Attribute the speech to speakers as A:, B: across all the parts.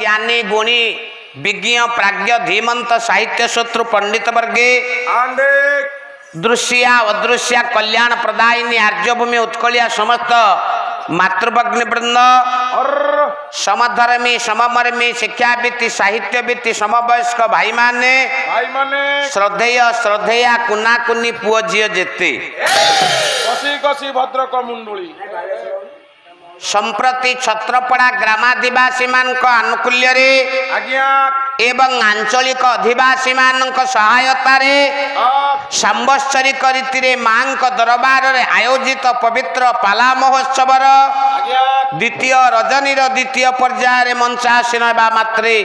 A: ज्ञानी गुणी विज्ञ प्राज्ञ धीमंत साहित्य शत्रु पंडित वर्गे दृश्या अदृश्या कल्याण प्रदायिनी आर्यभूमि उत्कलिया समस्त मातृभग्नि वृंद समधर्मी सममर्मी शिक्षावित्ति साहित्यवित्ति समवयस्क भाई माने श्रद्धेय श्रद्धेया कुना कुनी पुओ झियो जेते
B: कसी कसी भद्रक मुंडुली
A: संप्रति छत्रपड़ा ग्रामादिवासी मानक आनुकूल्य रे एवं आंचलिक अधिवासी मानक सहायता रे सांवत्सरिक रीति मांक दरबार रे आयोजित पवित्र पाला महोत्सव द्वितीय रजनीर द्वितीय पर्याय मंचासीन हेबा मात्रे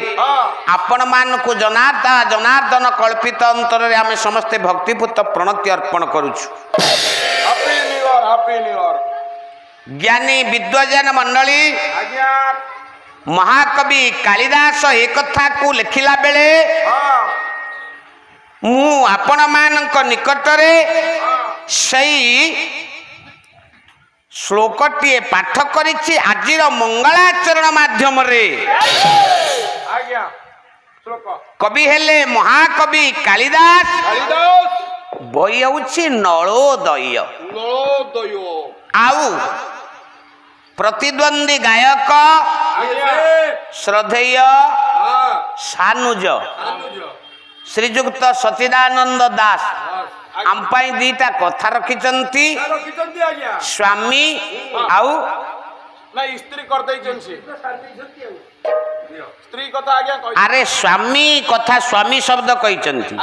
A: आपण मानकु जनार्दा जनार्दन कल्पित अंतर रे आमे समस्ते भक्तिपूत प्रणति अर्पण करूछु।
B: हैप्पी न्यू ईयर
A: ज्ञानी विद्वजन मंडली महाकवि कालिदास एक कथा को लिखिला बेले मु आपण मानक निकटरे सही श्लोकटी पाठ करिछि आजिर मंगलाचरण माध्यम रे कवि हेले महाकवि कालिदास बई होछि नळोदय आउ प्रतिद्वंदी गायक श्रद्धेय सानुज श्रीजुक्त सचिदानंद दास आम पाई दीटा कथा रखिचंती स्वामी आउ
B: स्त्री कर स्त्री कथा आज्ञा
A: अरे स्वामी कथा स्वामी शब्द कहिचंती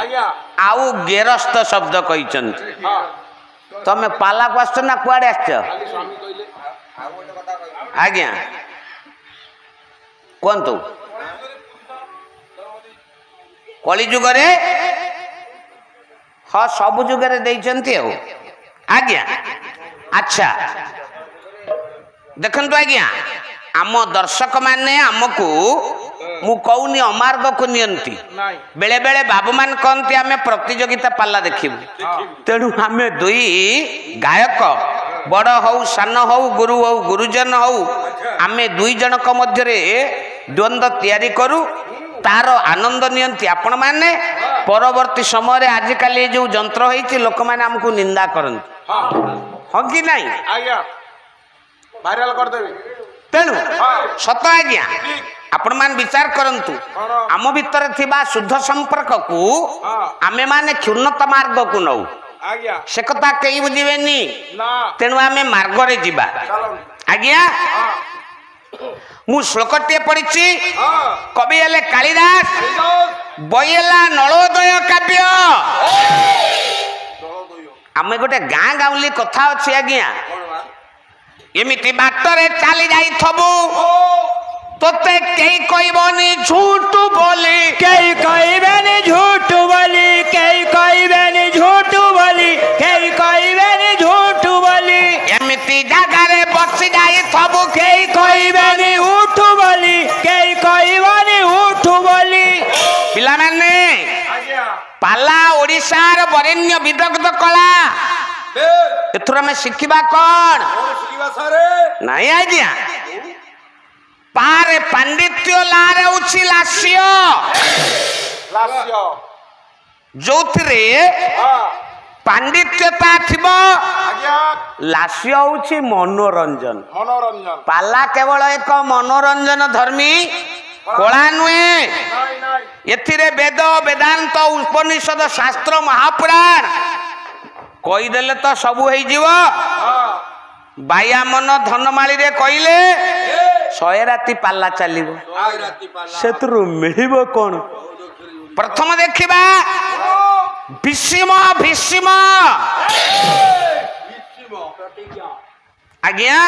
A: आउ गेरस्थ शब्द कहिचंती तमे पाला को आछो ना कुआडे आछो आज्ञा कोंतु कली जुग रे हाँ सब जुग रे देइचंती हो आज्ञा। अच्छा देखंतु आज्ञा आम दर्शक माने आमको मु कहूनी अमार्ग को नियंती बेले बेले बाबू मान कहती आमे प्रतियोगिता पाला देखिबु तेणु आमे दुई गायक बड़ हौ सान हौ गुरु हौ गुरुजन हौ आमे दुई जनक मध्य रे द्वंद्व तैयारी करू तार आनंद नियंती आपण माने परवर्ती समय रे आजिकाली जो जंत्र होईची लोक माने हमको निंदा करंती हो कि नहीं
B: वायरल कर देबे
A: तेणु सत आज्ञा आपण मान विचार करंतु आम भीतर थिबा शुद्ध संपर्क को आमे माने क्षुन्नत मार्ग को नौ से कथा कई बुझिबेनी तेणु आमे मार्ग रे जिबा आज्ञा। मु श्लोकटे पढ़िछि कवि हेले कालिदास बयला नळोदय काव्य आमे गोटे गाँ गाउली कथा अछि आज्ञा एमिति बाटरे चली जाई थबु तोते केई कहबनी झूठ बोली
C: केई कहबनी झूठ बोली केई कहबनी झूठ बोली केई कहबनी झूठ बोली
A: एमिति जागारे बसी जाई थबु
C: केई कहबनी उठ बोली केई कहबनी उठ बोली
A: पिला माने पाला ओडिसार वरेण्य विदग्ध कला एथुरा में शिखिबा कोन नहीं आज्ञा पारे पांडित्य लारे उछि लास्य जोथरे पांडित्यता थिबो लास्य होछि मनोरंजन पाला केवल एक मनोरंजन धर्मी कला नुहे एथिरे वेद वेदांत उपनिषद शास्त्र महापुराण कहीदेले तो सबू हो बाया मन धनमाली रे कहले 100 राति पाला चलिबो सेतरु मिलिबो कोन प्रथम देखिबा भीष्म भीष्म आज्ञा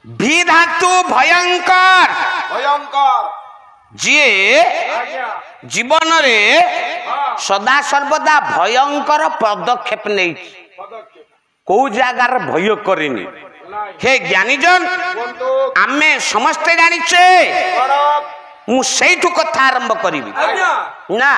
A: भी धातु भयंकर
B: भयंकर
A: जी जीवन रे सदा सर्वदा भयंकर पदक्षेप नहीं कौ जगार भय करेनी हे ज्ञानीजन आमे समस्ते जानिछे मु सेठु कथा आरंभ करिबी ना